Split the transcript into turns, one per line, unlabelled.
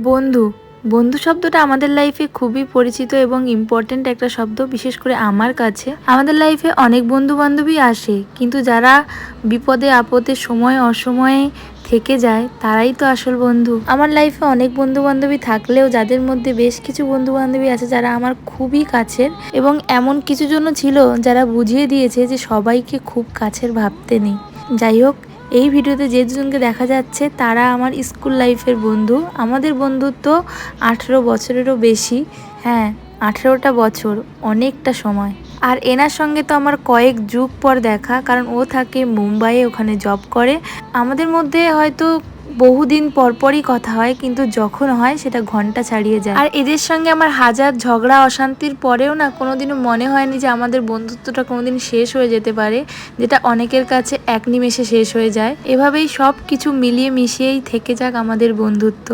বন্ধু বন্ধু শব্দটা আমাদের লাইফে খুবই পরিচিত এবং ইম্পর্ট্যান্ট একটা শব্দ। বিশেষ করে আমার কাছে আমাদের লাইফে অনেক বন্ধু বান্ধবী আসে, কিন্তু যারা বিপদে আপদে সময় অসময়ে থেকে যায় তারাই তো আসল বন্ধু। আমার লাইফে অনেক বন্ধু বান্ধবী থাকলেও যাদের মধ্যে বেশ কিছু বন্ধু বান্ধবী আছে যারা আমার খুবই কাছের, এবং এমন কিছু জন ছিল যারা বুঝিয়ে দিয়েছে যে সবাইকে খুব কাছের ভাবতে নেই। যাই হোক, এই ভিডিওতে যে দুজনকে দেখা যাচ্ছে তারা আমার স্কুল লাইফের বন্ধু। আমাদের বন্ধুত্ব 18 বছরেরও বেশি। হ্যাঁ, 18টা বছর, অনেকটা সময়। আর এনার সঙ্গে তো আমার কয়েক যুগ পর দেখা, কারণ ও থাকে মুম্বাইয়ে, ওখানে জব করে। আমাদের মধ্যে হয়তো বহুদিন পরপরই কথা হয়, কিন্তু যখন হয় সেটা ঘন্টা ছাড়িয়ে যায়। আর এদের সঙ্গে আমার হাজার ঝগড়া অশান্তির পরেও না কোনোদিনও মনে হয়নি যে আমাদের বন্ধুত্বটা কোনোদিন শেষ হয়ে যেতে পারে, যেটা অনেকের কাছে এক নিমেষে শেষ হয়ে যায়। এভাবেই সব কিছু মিলিয়ে মিশিয়েই থেকে যাক আমাদের বন্ধুত্ব।